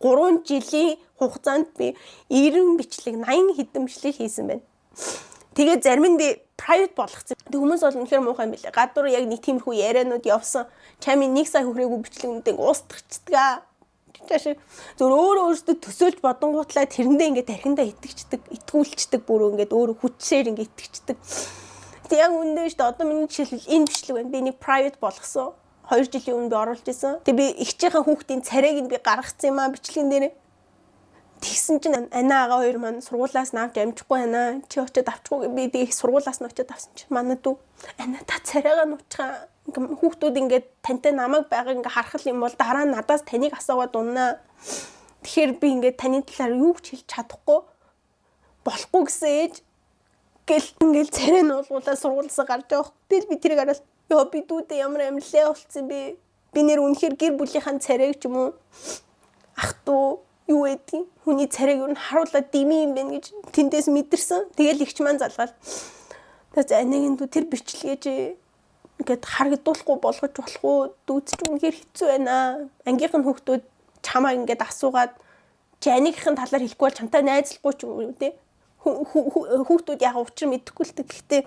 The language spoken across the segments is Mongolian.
3 жилийн хугацаанд би 90 бичлэг 80 хэдэн бичлэг хийсэн байна. Тэгээд зарим нь би private болгоцсон. Тэг хүмүүс бол үнэхээр муухай юм билээ. Гадуур яг нэг тиймэрхүү ярианууд явсан. Чамын 1 сая хүрээгүй бичлэгнүүдийг уустгачдаг. Тэшээ зөв өөрөөсөө төсөөлж бодонгуутлаа тэрэндээ ингээд тархиндаа итгэждэг, итгүүлчдэг бүр ингээд өөрөө хүчээр ингээд итгэждэг. Тэг яг үндэ шүү дээ. Одоо миний жишээлбэл энэ бичлэг байна. Би нэг private болгосон. 2 жилийн өмнө би оруулж исэн. Тэг би ихчийнхээ хүүхдийн царайг нь би гаргацсан юм аа бичлэгэн дээр. Тэгсэн чинь Ана ага хоёр маань сургуулаас навж амжихгүй байна. Чи очиод авчихгүй би тэг сургуулаас нь очиод авсан чинь манай дүү Ана та царайгаа нуучгаа. Хүүхдүүд ингээд тантай намайг байгаа ингээд харах юм бол дараа нь надаас таныг асуугаад уннаа. Тэгэхээр би ингээд таны талаар юу ч хэлж чадахгүй болохгүй гэсэн ээж гэл ингээд царай нь уулгуулаа сургуулиасаа гарч явах. Тэгэл би тэрийг хараад ёо би дүүдээ ямар амлаа болцсон би. Би нэр үнэхээр гэр бүлийнхэн царайг ч юм уу ах トゥ юу эдийн хүний царайг юу харуулаад дими юм байна гэж тэндээс мэдэрсэн. Тэгэл ихч маань залгаад тэгээд анагийн дүү тэр бичлэгээ ингээд харагдуулахгүй болгож болох уу? Дүүц ч үнэхээр хэцүү байна. Ангийнхан хүүхдүүд чамаа ингээд асуугаад чи анигийнхэн талаар хэлэхгүй бол чамтай найзлахгүй ч юм уу те. Хүүхдүүд яг учир мэдэхгүй л гэхдээ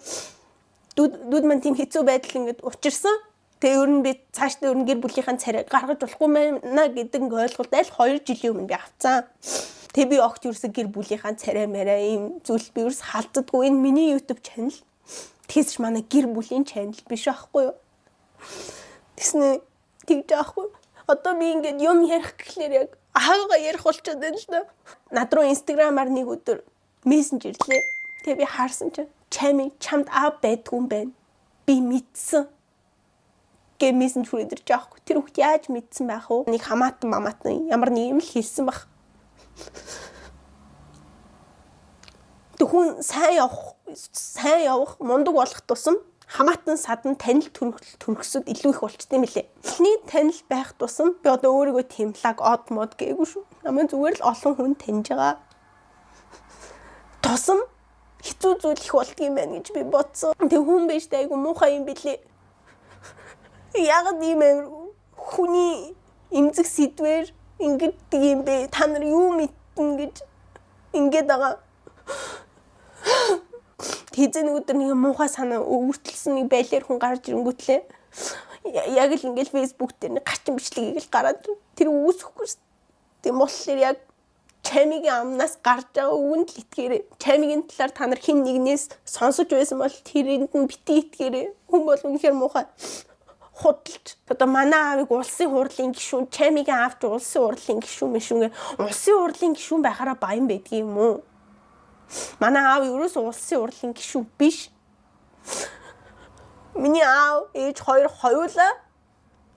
дүүд маань тийм хэцүү байдал ингээд учирсан. Тэгээ ер нь би цаашдаа ер нь гэр бүлийнхэн царай гаргаж болохгүй маа гэдэг ойлголт аль 2 жилийн өмнө би авцсан. Тэгээ би огт ерөөсө гэр бүлийнхэн царай мэрэ ийм зүйл би ерөөс халддаггүй. Энэ миний YouTube channel. Тэгээс ч манай гэр бүлийн channel биш байхгүй юу? Тэснэ тэгж аахгүй. Одоо би ингээд юм ярих гэхлээр яг аагаа ярих болчиход байна л да. Над руу Instagram-аар нэг өдөр мессенж ирлээ. Тэгээ би харсан чинь чамд аав байдгүй юм байна. Би мэдсэн. Гэ мессенж хүрээд ирж аахгүй. Тэр хүүхд яаж мэдсэн байх вэ? Нэг хамаатан мамаатан ямар нэг юм л хэлсэн баг. Хүн сайн явах мундаг болох тусам хамаатан садан танил төрөхсөд илүү их болчтой юм лээ. Эхний танил байх тусам би одоо өөрийгөө тэмлэг од мод гээгүй шүү. Намайг зүгээр л олон хүн таньж байгаа. Тусам хэцүү зүйл их болдгийм байна гэж би бодсон. Тэг хүн биш дээ айгу муухай юм билээ. Яг ийм хүний эмзэг сэдвэр ингэдэг юм бэ? Та нар юу мэдтэн гэж ингээд байгаа. Тэзэн өдөр нэг муухай санаа өвөртлсөн нэг байлэр хүн гарч ирэнгүүтлээ. Яг л ингээл Facebook дээр нэг гачин бичлэгийг л гараад тэр үүсэхгүй шүү. Тийм болохоор яг чамигийн амнаас гарч байгаа үгэнд л итгээрэй. Чамигийн талаар та нар хин нэгнээс сонсож байсан бол тэрэнд нь бити итгээрэй. Хүн бол үнэхээр муухай. Худалч одоо манай аавыг улсын хурлын гишүүн чамигийн аавч улсын хурлын гишүүн мэшүүнгээ улсын хурлын гишүүн байхаараа баян байдгийг юм уу? Манай аав ерөөс улсын хурлын гишүүн биш. Миний аав ээж хоёр хоёулаа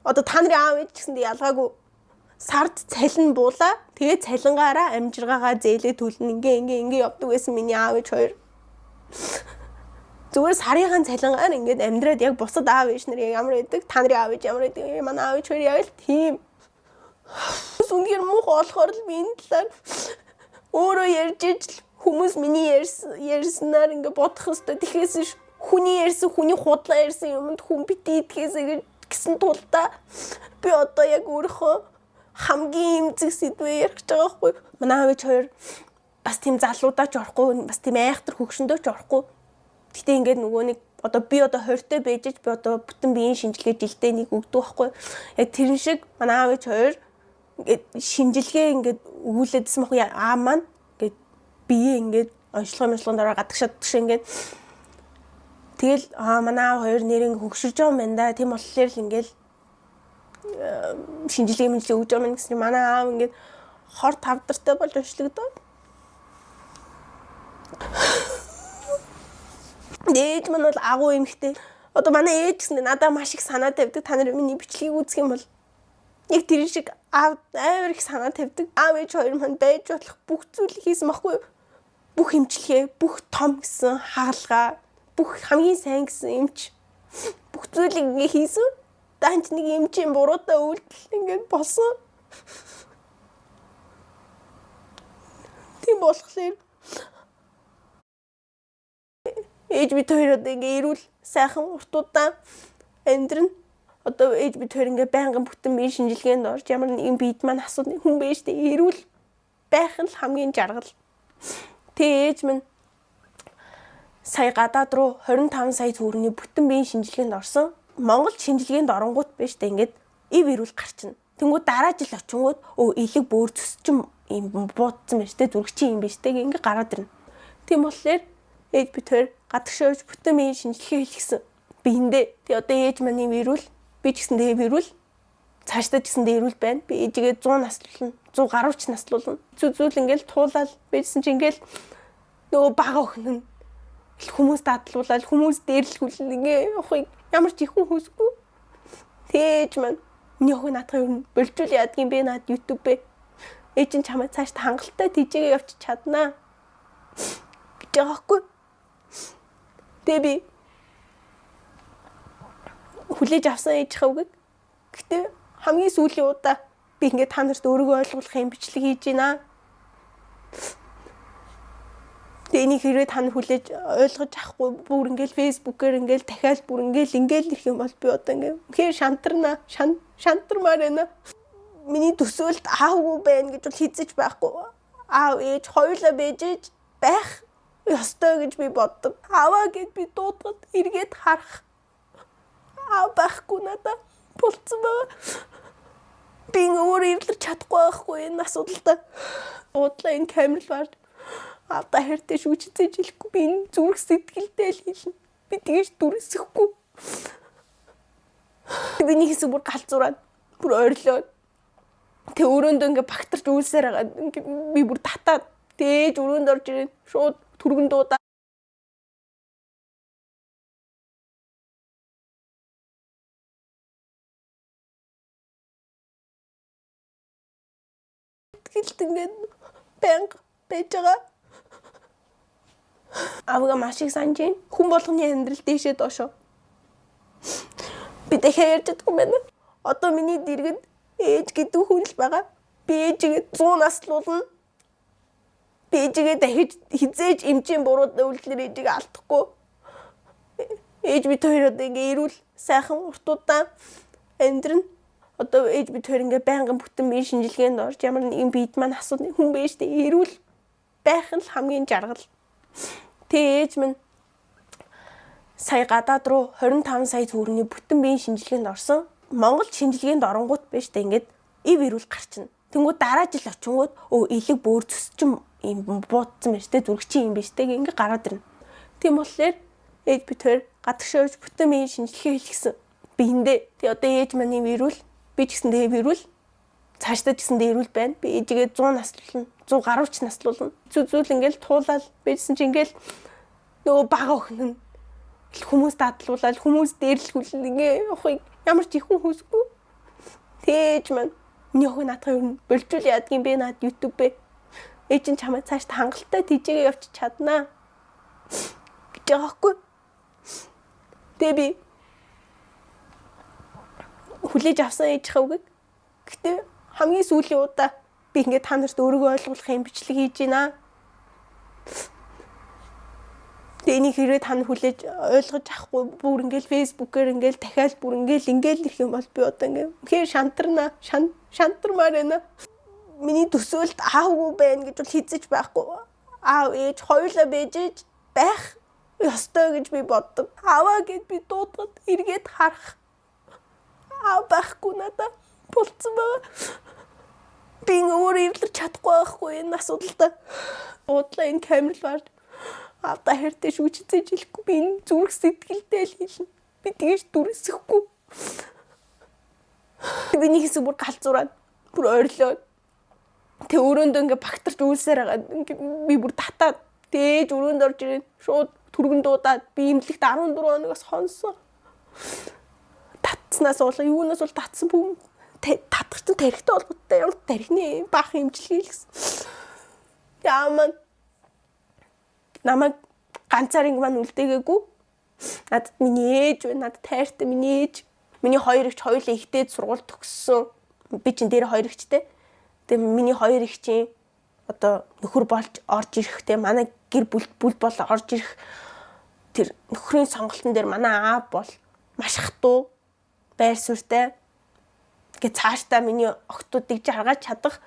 одоо та нарын аав ээж гэсэндээ ялгаагүй сард цалин буулаа. Тэгээ цалингаараа амжиргаагаа зээлээ төлнө. Ингээ явдаг байсан миний аав ээж хоёр. Зүгээр сарынхан цалингаар ингээд амьдраад яг бусад аав ээж нар ямар байдаг, та нарын аав ээж ямар байдаг, манай аав ээж хоёр яг л тийм. Үнээр муухай болохоор л би энэ талаар өөрөө ярьж ижил хүмүүс миний ярьснаар ингээд бодох хэвээр тэгэхээр хүний ярьсан, хүний худлаа ярьсан юмд хүн бити итгэхээс гэсэн тулдаа би одоо яг өөрийнхөө хамгийн эмзэг сэдвээ ярих гэж байгаа байхгүй. Манай аав ээж хоёр бас тийм залуудаач орохгүй, бас тийм айхтар хөгшөндөөч орохгүй. Гэтэ ингээд нөгөө нэг одоо би одоо 20-тэй байжж би одоо бүтэн биеийн шинжилгээ жилдээ нэг өгдөг байхгүй. Яг тэрэн шиг манай аав ээж хоёр ингээд шинжилгээ ингээд өгүүлээдсэн мөх аа маань ингээд бие ингээд онцлогын дараа гадагшаад тийш ингээд тэгэл манай аав хоёр нэр ингээд хөгшөрж байгаа юм байна да. Тийм болохоор л ингээд шинжилгээ өгж байгаа юм гэсэн манай аав ингээд хор тавдартай болж онцлогдоо. Ээж маань бол агуу эмхтэй. Одоо манай ээж гэсэндээ надад маш их санаа тавьдаг. Та нар миний бичлэгийг үзэх юм бол яг тэр шиг аав амар их санаа тавьдаг. Аав ээж хоёр маань байж болох бүх зүйлийг хийсэн байхгүй юу? Бүх эмчилгээ, бүх том гэсэн хаалгаа, бүх хамгийн сайн гэсэн эмч бүх зүйлийг ингээ хийсэн. Данч нэг эмчийн буруутай үйлдэл ингээ болсон. Тийм болохоор ээж бид хоёр одоо ингээ эрүүл сайхан уртуудаа амьдрна. Одоо ээж бид хоёр ингээ байнгын бүтэн биеийн шинжилгээнд орж ямар нэгэн биед маань асуудал хүн байж тэ эрүүл байх нь хамгийн жаргал. Тэгээ ээж минь сая гадаад руу 25 сая төгрөгийн бүтэн биеийн шинжилгээнд орсон. Монголд шинжилгээнд оронгууд байж тэ ингээд ив эрүүл гарчна. Тэнгүү дараа жил очингууд элэг бөөр төсчм юм буудсан байж тэ зүрхчин юм биш тэг ингээ гараад ирнэ. Тийм болохоор ээж бид хоёр гадагшаа явж бүтэн биеийн шинжилгээ хийлгэсэн. Биэндээ тэгээ одоо ээж маань юм эрүүл би ч гэсэн дэв эрүүл цаашдаа ч гэсэн эрүүл байна. Би ээжигээ 100 наслуулна, 100 гаруйч наслуулна. Зүйл ингээл туулаад байжсэн чи ингээл нөгөө бага өхнөн хүмүүс дадлуулаад хүмүүс дээрлэхүүл ингээ явахыг ямар ч ихэн хүсэхгүй. Тээж маань миний охин наадах юм болжуул яадгийн бэ наад YouTube бэ. Ээж нь чамайг цаашд хангалттай тийжээгээ явчих чаднаа. гэж яахгүй. Тэгээ би хүлээж авсан ээжийнхээ үгийг. Гэтэ хамгийн сүүлийн удаа би ингээд та нарт өөрийгөө ойлгуулах юм бичлэг хийж байна. Тэний хэрэг та нар хүлээж ойлгож авахгүй бүр ингээд фэйсбүүкээр ингээд дахиад бүр ингээд ирэх юм бол би одоо ингээд хэр шантармаар байна. Миний төсөөлт аавгүй байна гэж бол хизэж байхгүй. Аав ээж хоёулаа байж байх ёстой гэж би боддог. Аваа гэд би дуудаад эргээд харах. Аа байхгүй надаа болцсон байгаа. Би өөрөө эвлэрч чадахгүй байхгүй энэ асуудалтай. Уудлаа энэ камер баар авда хэртэй шүүжцээж хэлэхгүй би энэ зүрх сэтгэлдээ л хэлнэ. Би тэгэж дүрсэхгүй. Биний хэсэг бүр галзуураад бүр ойрлоод тэг өрөөндөө ингээ багтарч үйлсээр байгаа. Би бүр татаад дээж өрөөнд орж ирэн шууд түргэн дуудаа. Гэлт ингээд банк байж байгаа. Авга маш их санаж байна. Хүн болгоны амьдрал дээшээ доошоо. Би дахиад ярьж чадахгүй байна. Одоо миний дэргэд ээж гэдэг хүн л байгаа. Би ээжигээ 100 наслуулна. Би ээжигээ дахиж хизээж эмчийн бурууд үйлдэлээр ээжигээ алдахгүй. Ээж бид хоёр одоо ингээ эрүүл сайхан уртуудаа амьдрна. Одоо ээж бид хоёр ингээ байнгын бүтэн биеийн шинжилгээнд орж ямар нэгэн биед маань асуудал хүн байж тэ эрүүл байх нь хамгийн жаргал. Тэгээ ээж минь сая гадаад руу 25 сая төгрөгийн бүтэн биеийн шинжилгээнд орсон. Монголд шинжилгээнд оронгууд байж тэ ингээд ив эрүүл гарчна. Тэнгүү дараа жил очингууд элэг бөөр төсчм юм буудсан байж тэ зүрхчин юм биш тэг ингээ гараад ирнэ. Тийм болохоор ээж бид хоёр гадагшаа явж бүтэн биеийн шинжилгээ хийлгэсэн. Биэндээ тэгээ одоо ээж маань юм эрүүл би ч гэсэн дэв эрүүл цаашдаа ч гэсэн эрүүл байна. Би ээжигээ 100 наслуулна, 100 гаруйч наслуулна. Зүйл ингээл туулаад байжсэн чи ингээл нөгөө бага өхнөн хүмүүс дадлуулаад хүмүүс дээрлэхүүл ингээ явахыг ямар ч ихэн хүсэхгүй. Тээж маань миний охин наадах юм болжуул яадгийн бэ наад YouTube бэ. Ээж нь чамайг цаашд хангалттай тийжээгээ явчих чаднаа. гэж яахгүй. Тэгээ би хүлээж авсан ээжийнхээ үгийг. Гэтэ хамгийн сүүлийн удаа би ингээд та нарт өөрийгөө ойлгуулах юм бичлэг хийж байна. Тэний хэрэг та нар хүлээж ойлгож авахгүй бүр ингээд фэйсбүүкээр ингээд дахиад бүр ингээд ирэх юм бол би одоо ингээд хэр шантармаар байна. Миний төсөөлт аавгүй байна гэж бол хизэж байхгүй. Аав ээж хоёулаа байж байх ёстой гэж би боддог. Аваа гэд би дуудаад эргээд харах. Аа байхгүй надаа болцсон байгаа. Би өөрөө эвлэрч чадахгүй байхгүй энэ асуудалтай. Уудлаа энэ камер баар авда хэртэй шүүжцээж хэлэхгүй би энэ зүрх сэтгэлдээ л хэлнэ. Би тэгэж дүрсэхгүй. Биний хэсэг бүр галзуураад бүр ойрлоод тэг өрөөндөө ингээ багтарч үйлсээр байгаа. Би бүр татаад дээж өрөөнд орж ирэн шууд түргэн дуудаад би имлэгт 14 хоногоос хонсон. Татснаас бол юунаас бол татсан бүм татах чинь тарихтай холбоотой ямар тарихны баах имчилгээ хийлгэсэн. Яамаа намайг ганцааринг маань үлдээгээгүй. Надад миний ээж байна. Надад тайртай миний ээж. Миний хоёр эгч хоёулаа ихтэй сургууль төгссөн. Би чинь дээр хоёр эгчтэй. Тэгээ миний хоёр эгчийн одоо нөхөр болж орж ирэхтэй манай гэр бүл бол орж ирэх тэр нөхрийн сонголтын дээр манай аав бол маш хатуу. байр суурьтай гэ цаашдаа миний охтуудыг жаргаж чадах.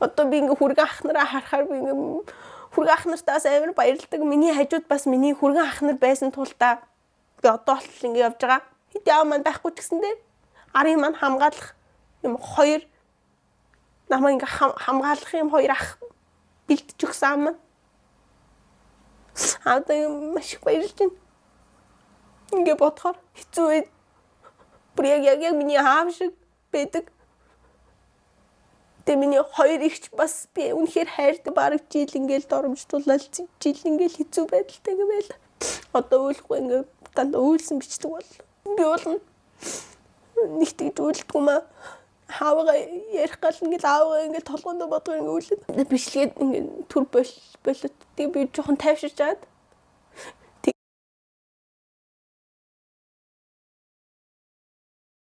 Одоо би ингээ хүргэн ах нараа харахаар би ингээ хүргэн ах нартаас амар баярлдаг. Миний хажууд бас миний хүргэн ах нар байсан тулдаа би одоо болтол ингээ явж байгаа. Хэд яа маань байхгүй ч гэсэндээ арын маань хамгаалах юм хоёр намайг ингээ хамгаалах юм хоёр ах бэлдэж өгсөн ам. Одоо маш их баярлж байна. Ингээ бодохоор хэцүү байд. Бүр яг миний аав шиг байдаг. Тэгээ миний хоёр ихч бас би үнэхээр хайртай бараг жил ингээл доромжтуулаад жил ингээл хэцүү байдалтай гэвэл одоо өөлөхгүй ингээ дандаа өөлсөн бичдэг бол би бол нэг тэгж өөлдгөө маа. Хаавга ярих гал ингээл аавга ингээл толгоонд бодгоо ингээ өөлөд бичлэгээд ингээ төр болоод тэгээ би жоохон тайвширч чаад